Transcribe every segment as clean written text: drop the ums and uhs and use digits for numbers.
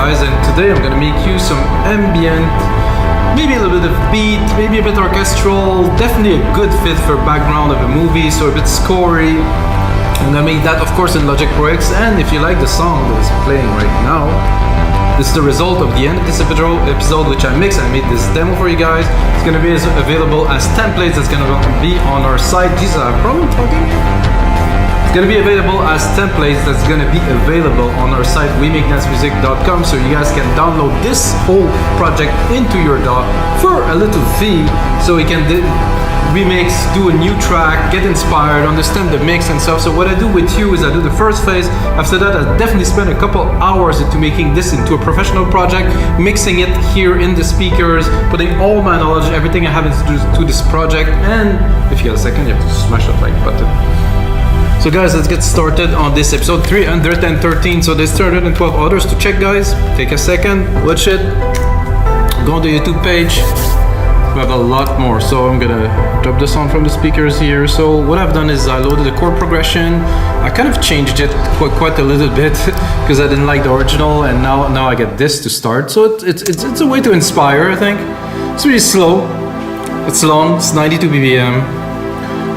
guys, and today I'm gonna make you some ambient, maybe a little bit of beat, maybe a bit orchestral, definitely a good fit for background of a movie, so a bit scory. And I made that of course in Logic Pro X, and if you like the song that is playing right now, this is the result of the end of this episode which I mixed. I made this demo for you guys. It's gonna be available as templates. It's gonna be on our site. Jesus, I'm probably talking. It's gonna be available as templates. That's gonna be available on our site wemakedancemusic.com, so you guys can download this whole project into your DAW for a little fee, so we can remix, do a new track, get inspired, understand the mix and stuff. So what I do with you is I do the first phase. After that, I definitely spend a couple hours into making this into a professional project, mixing it here in the speakers, putting all my knowledge, everything I have into this project. And if you got a second, you have to smash that like button. So guys, let's get started on this episode 313. So there's 312 others to check, guys. Take a second, watch it, go on the YouTube page. We have a lot more, so I'm gonna drop the sound from the speakers here. So what I've done is I loaded the chord progression. I kind of changed it quite a little bit because I didn't like the original, and now I get this to start. So it's a way to inspire, I think. It's really slow, it's long, it's 92 BPM,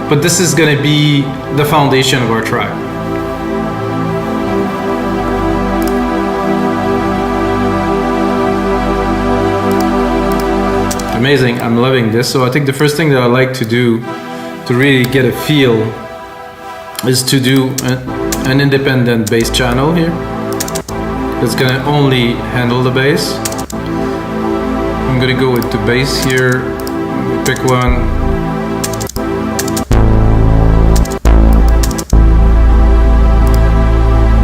but this is gonna be the foundation of our track. Amazing, I'm loving this. So I think the first thing that I like to do to really get a feel is to do an independent bass channel here. It's gonna only handle the bass. I'm gonna go into bass here, pick one.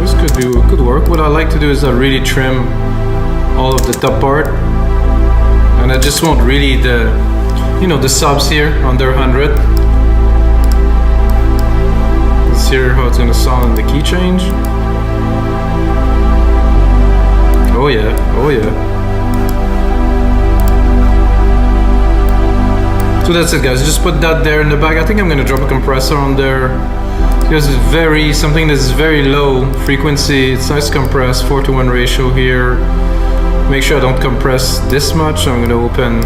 This could work. What I like to do is I really trim all of the top part. And I just want really the subs here under 100. Let's hear how it's gonna sound in the key change. Oh yeah, oh yeah. So that's it, guys. Just put that there in the back. I think I'm gonna drop a compressor on there because it's something that's very low frequency. It's nice compressed, 4:1 ratio here. Make sure I don't compress this much. I'm gonna open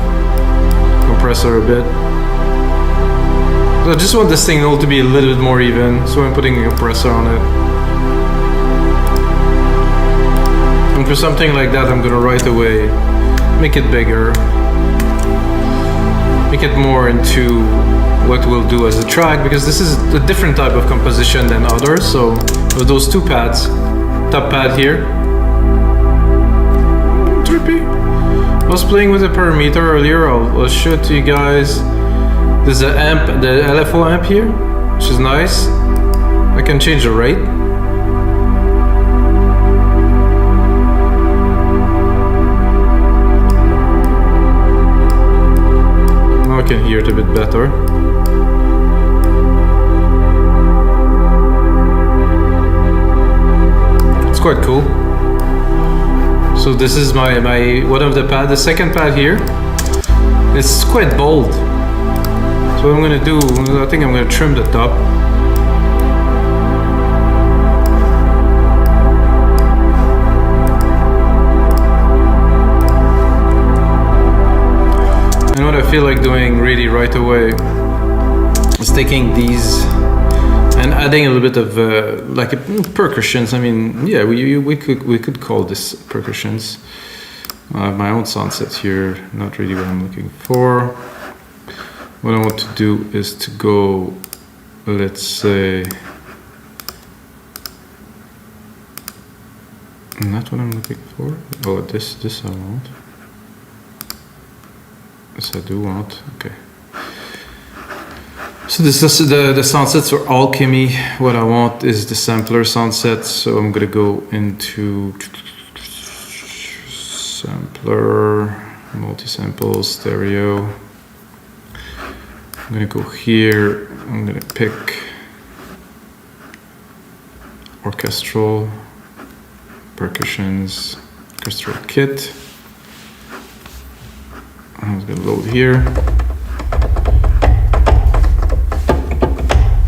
compressor a bit. So I just want this signal to be a little bit more even, so I'm putting a compressor on it. And for something like that, I'm gonna right away make it bigger, make it more into what we'll do as a track, because this is a different type of composition than others. So with those two pads, top pad here. I was playing with the parameter earlier. I'll show it to you guys. There's the amp, the LFO amp here, which is nice. I can change the rate. Now I can hear it a bit better. It's quite cool. So this is my one of the pad, the second pad here. It's quite bold. So what I'm gonna do, I think I'm gonna trim the top. And what I feel like doing really right away is taking these and adding a little bit of like percussions. I mean, yeah, we could call this percussions. I have my own sound set here, not really what I'm looking for. What I want to do is to go, let's say, not what I'm looking for. Oh, this I want. This I do want. Okay. So this is the sound sets are alchemy. What I want is the sampler sound sets. So I'm gonna go into sampler, multi-sample, stereo. I'm gonna go here. I'm gonna pick orchestral, percussions, orchestral kit. I'm gonna load here.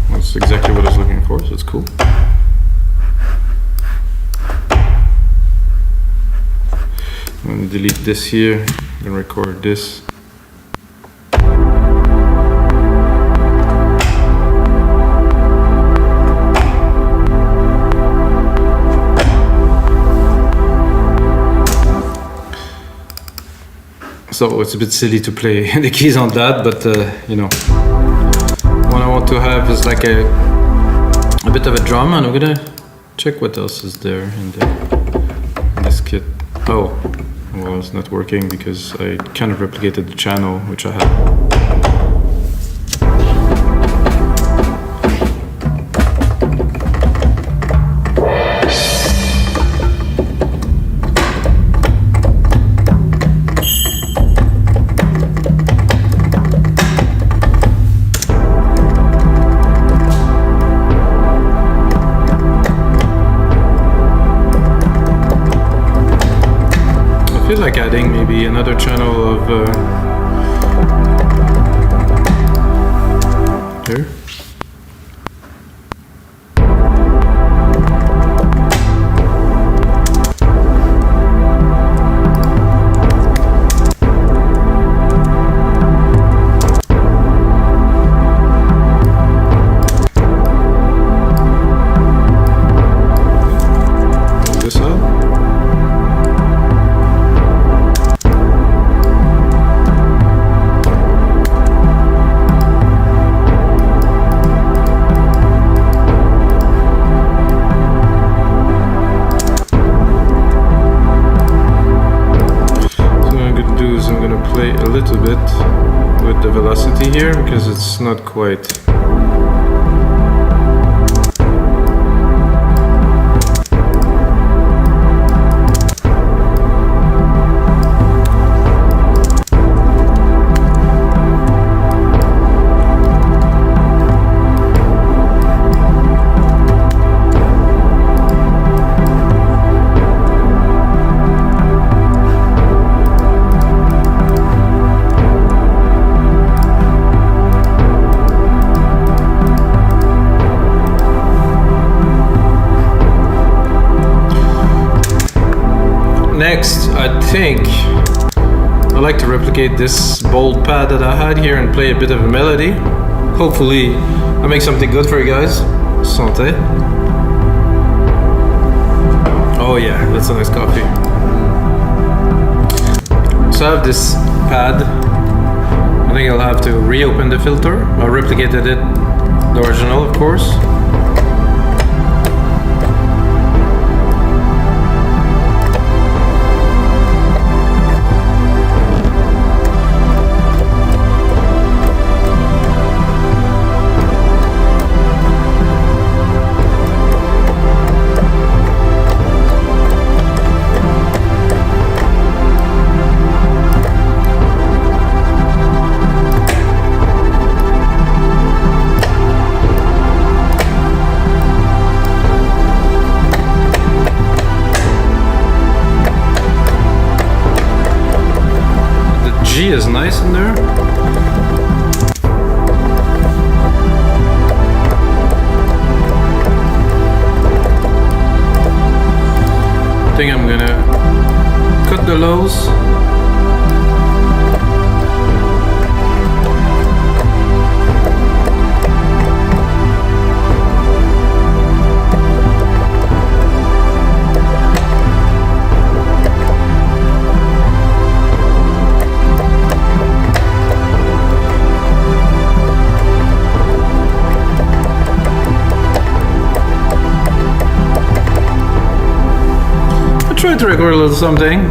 That's exactly what I was looking for, so it's cool. I'm gonna delete this here and record this. So it's a bit silly to play the keys on that, but you know, what I want to have is like a bit of a drum, and I'm gonna check what else is there in this kit. Oh, well, it's not working because I kind of replicated the channel which I had. I feel like adding maybe another channel of here. A little bit with the velocity here because it's not quite. Next, I think I like to replicate this bold pad that I had here and play a bit of a melody. Hopefully I make something good for you guys. Santé. Oh yeah, that's a nice coffee. So I have this pad. I think I'll have to reopen the filter. I replicated it, the original of course. G is nice in there. I think I'm gonna cut the lows. Try to record a little something.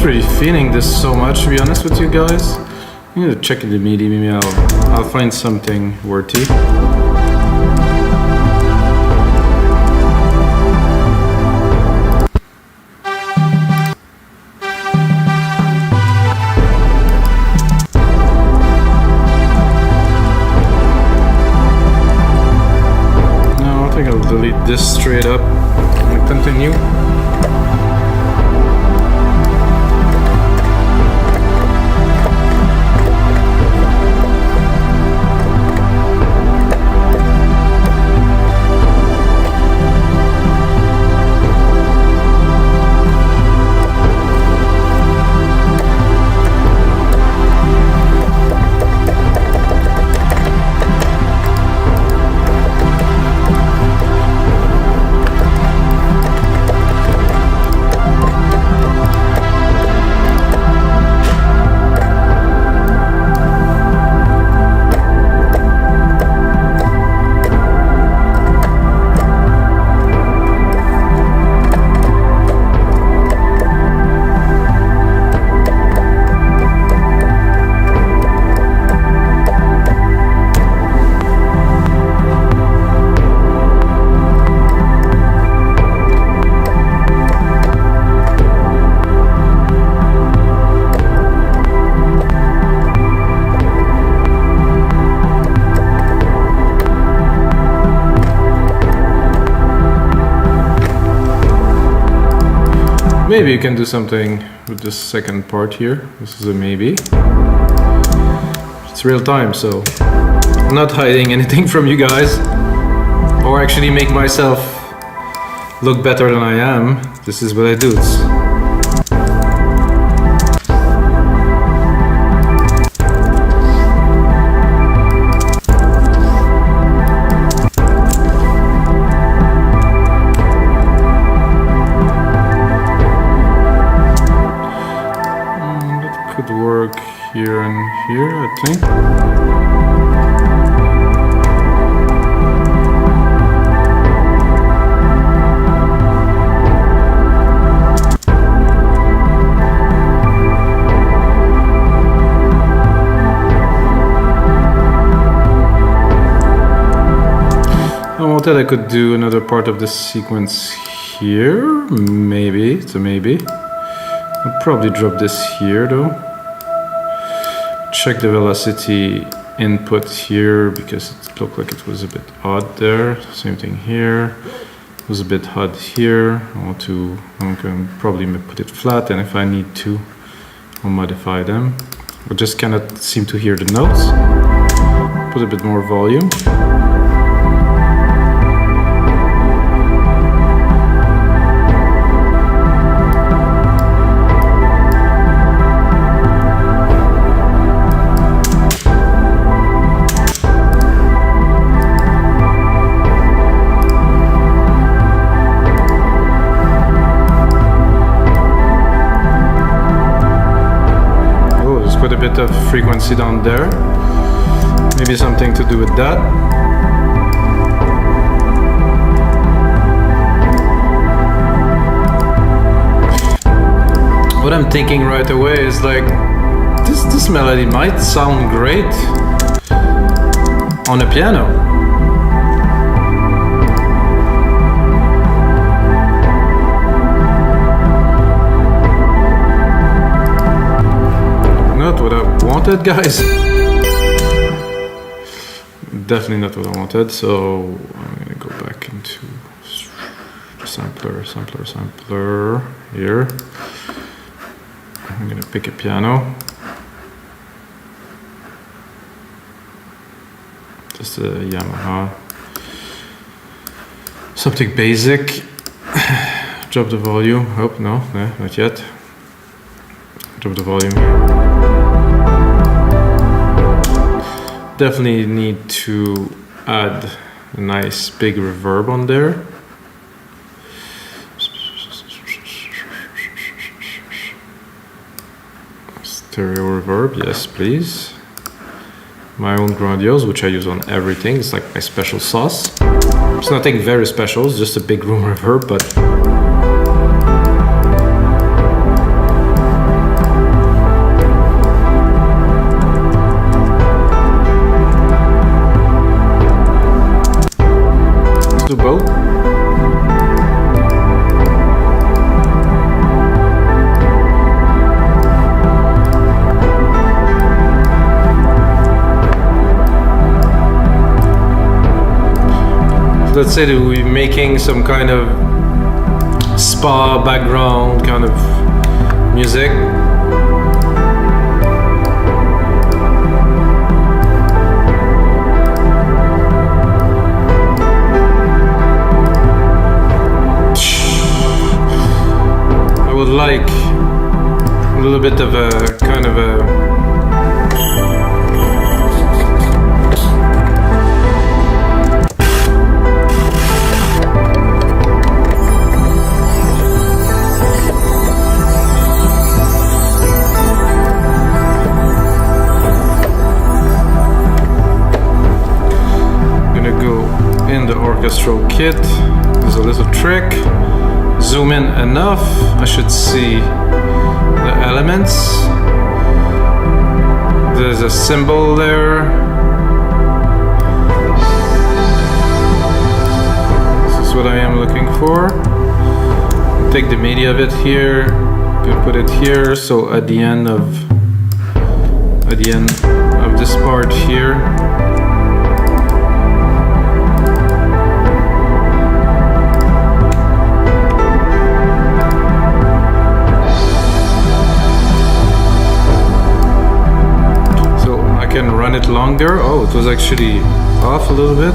Really feeling this so much, to be honest with you guys. I'm gonna check the MIDI, maybe I'll find something worthy. this straight up and continue. Maybe you can do something with this second part here. This is a maybe. It's real time, so I'm not hiding anything from you guys, or actually make myself look better than I am. This is what I do. Work here and here, I think. I wanted I could do another part of this sequence here. Maybe, it's a maybe. I'll probably drop this here though. Check the velocity input here because it looked like it was a bit odd there. Same thing here. It was a bit odd here. I'm going to probably put it flat, and if I need to, I'll modify them. I just cannot seem to hear the notes. Put a bit more volume. Put a bit of frequency down there. Maybe something to do with that. What I'm thinking right away is like, this melody might sound great on a piano. Not what I wanted, guys. Definitely not what I wanted, so I'm gonna go back into sampler here. I'm gonna pick a piano. Just a Yamaha. Something basic. Drop the volume. Oh, no, not yet. Drop the volume. Definitely need to add a nice big reverb on there. Stereo reverb, yes please. My own grandiose, which I use on everything. It's like my special sauce. It's nothing very special, it's just a big room reverb, but do both. let's say that we're making some kind of spa background kind of music. I would like a little bit of a kind of a orchestral kit. There's a little trick. Zoom in enough, I should see the elements. There's a cymbal there. This is what I am looking for. Take the MIDI of it here, put it here. So at the end of this part here. Can run it longer. Oh, it was actually off a little bit.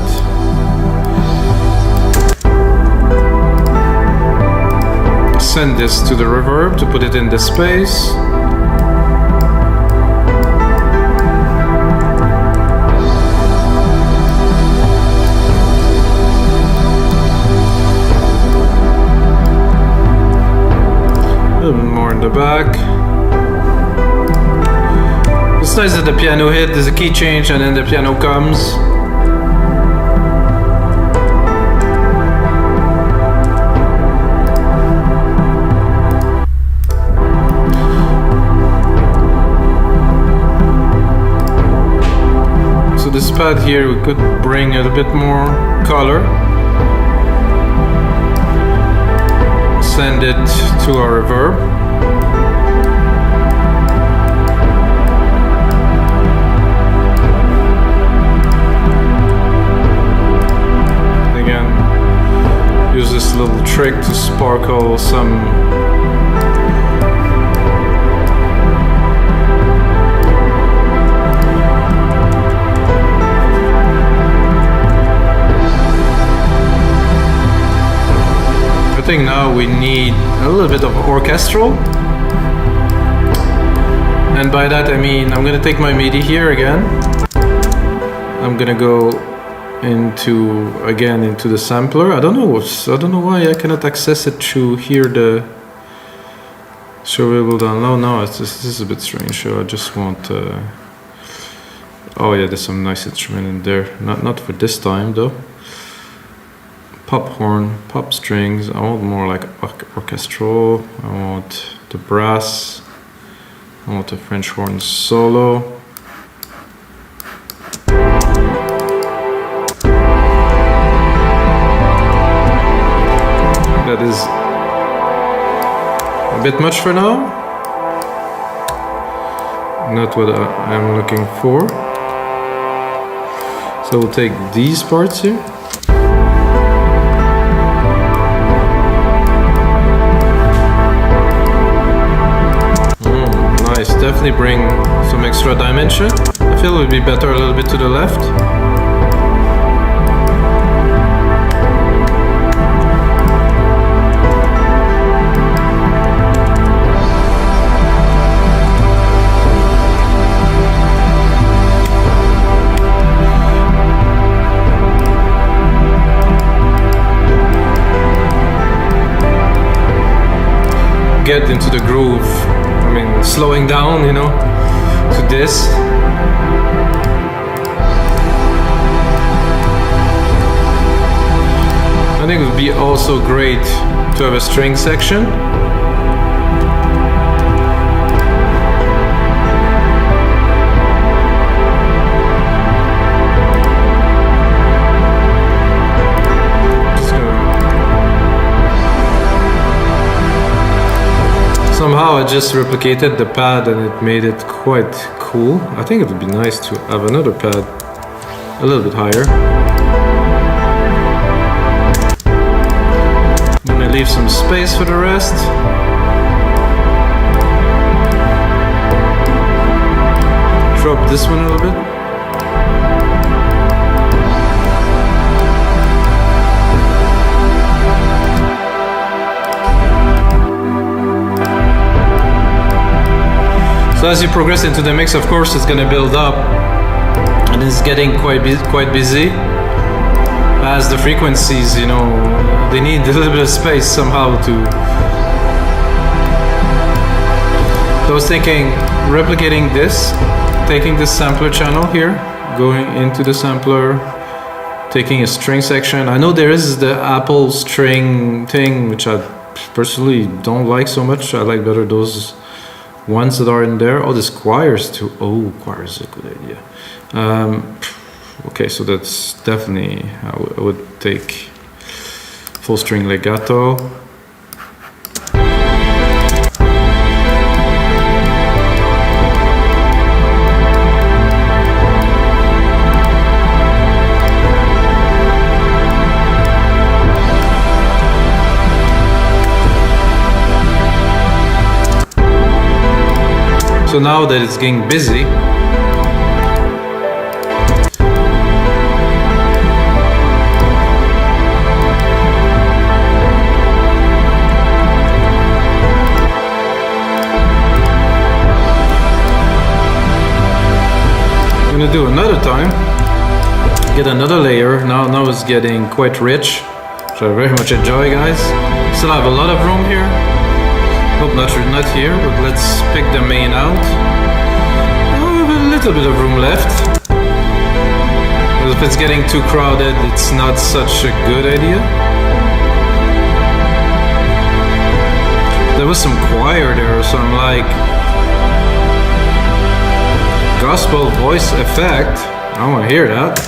Send this to the reverb to put it in the space. A little bit more in the back. It's nice that the piano hit, there's a key change and then the piano comes. So this pad here, we could bring a bit more color. Send it to our reverb. Use this little trick to sparkle some I think now we need a little bit of orchestral, and by that I mean I'm gonna take my MIDI here again. I'm gonna go into the sampler. I don't know why I cannot access it through here. The show able download. No, this is a bit strange. So I just want. Oh yeah, there's some nice instrument in there. Not for this time though. Pop horn, pop strings. I want more like orchestral. I want the brass. I want the French horn solo. That is a bit much for now. Not what I'm looking for. So we'll take these parts here. Nice, definitely bring some extra dimension. I feel it would be better a little bit to the left. Get into the groove. I mean, slowing down, you know, to this. I think it would be also great to have a string section. Somehow I just replicated the pad and it made it quite cool. I think it would be nice to have another pad a little bit higher. leave some space for the rest. Drop this one a little bit. So as you progress into the mix, of course, it's going to build up, and it's getting quite busy. As the frequencies, you know, they need a little bit of space somehow to. So I was thinking, replicating this, taking this sampler channel here, going into the sampler, taking a string section. I know there is the Apple string thing, which I personally don't like so much. I like better those ones that are in there. Oh, this choirs too. Oh, choirs is a good idea. Okay, so that's definitely, I would take full string legato. So now that it's getting busy, I'm gonna do another time, get another layer. Now it's getting quite rich, which I very much enjoy, guys. Still have a lot of room here. Hope not here, but let's pick the main out. Oh, a little bit of room left. But if it's getting too crowded, it's not such a good idea. There was some choir there, so I'm like, gospel voice effect. I want to hear that.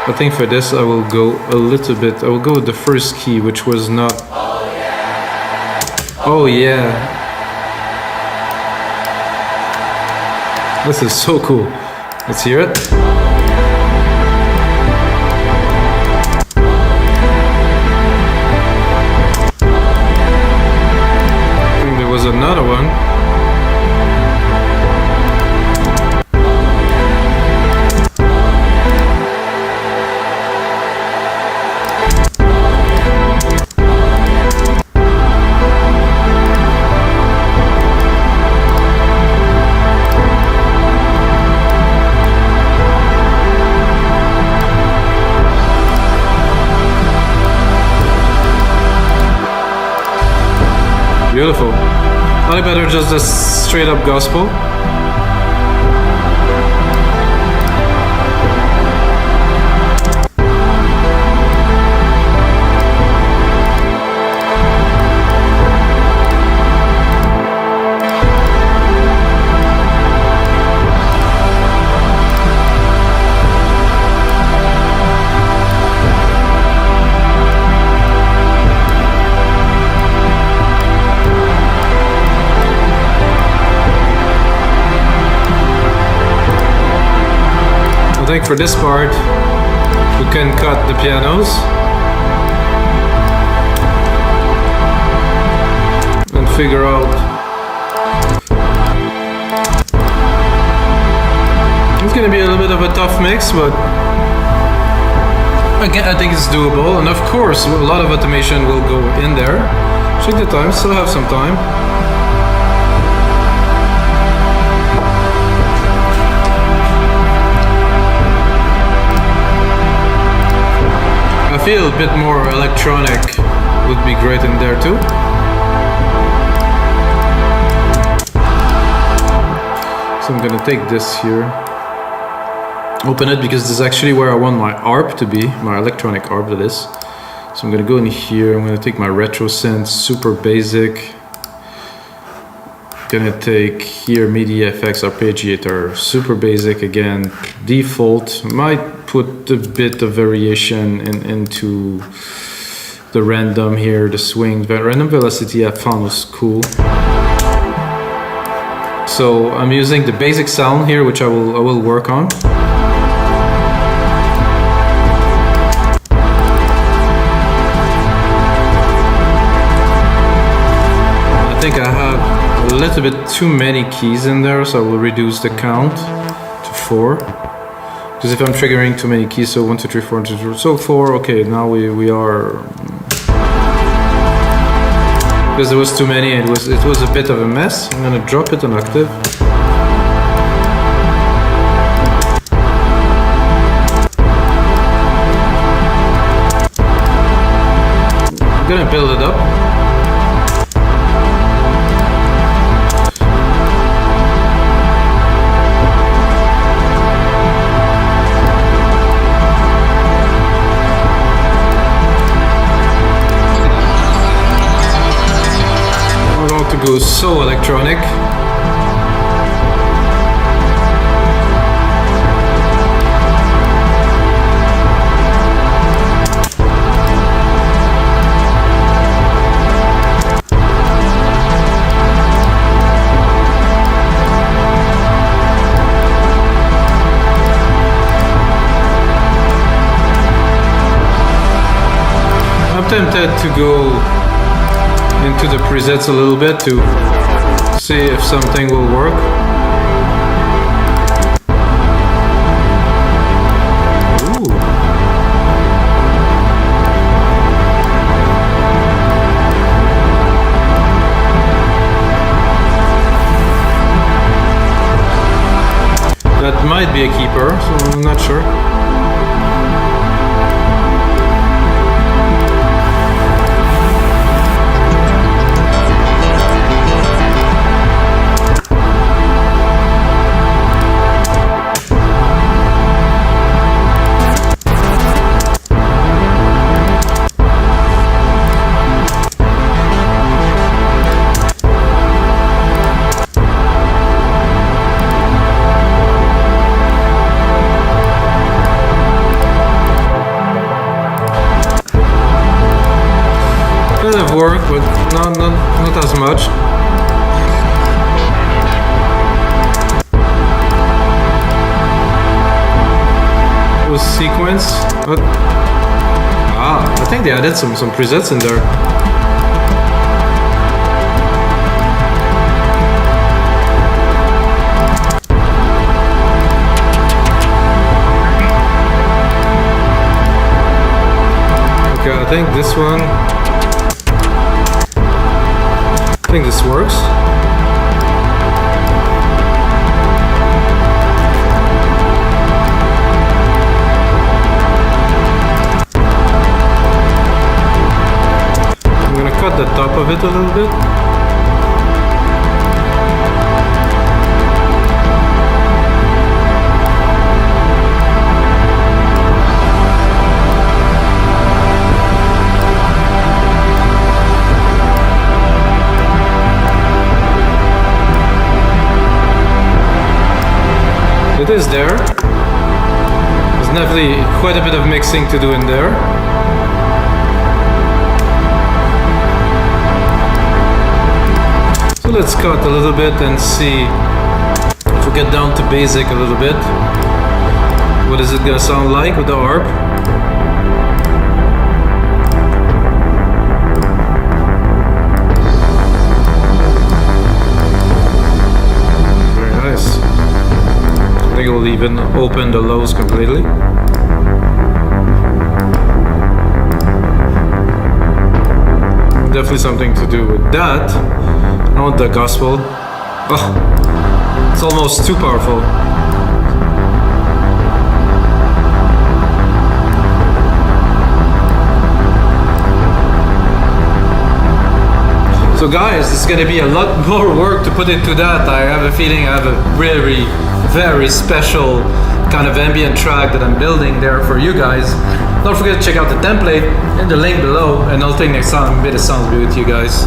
I think for this I will go a little bit, I will go with the first key, which was not... Oh yeah! This is so cool. Let's hear it. I think there was another one. Beautiful. Probably better just a straight up gospel. I think for this part, we can cut the pianos and figure out. It's gonna be a little bit of a tough mix, but again, I think it's doable. And of course, a lot of automation will go in there. Check the time, still have some time. I feel a bit more electronic would be great in there too. So I'm gonna take this here, open it, because this is actually where I want my ARP to be, my electronic ARP that is. So I'm gonna go in here, I'm gonna take my retro synth, super basic. Gonna take here MIDI FX arpeggiator, super basic again, default. Might put a bit of variation into the random here, the swing. The random velocity I found was cool. So I'm using the basic sound here, which I will work on. I think I have a little bit too many keys in there, so I will reduce the count to 4. Because if I'm triggering too many keys, so 1, 2, 3, 4, 1, 2, 3, so 4, okay, now we are... Because there was too many, it was a bit of a mess. I'm gonna drop it an octave. I'm gonna build it up. To go so electronic. I'm tempted to go into the presets a little bit to see if something will work. Ooh. That might be a keeper, so I'm not sure. Work, but not as much. It was sequence, but I think they added some presets in there. Okay, I think this one. I think this works. I'm gonna cut the top of it a little bit. It is there. There's definitely quite a bit of mixing to do in there. So let's cut a little bit and see if we get down to basic a little bit. What is it gonna sound like with the harp? I think it will even open the lows completely. Definitely something to do with that. I want the gospel. Oh, it's almost too powerful. So guys, it's gonna be a lot more work to put into that. I have a feeling I have a very special kind of ambient track that I'm building there for you guys. Don't forget to check out the template in the link below, and I'll take next time a bit of sounds with you guys.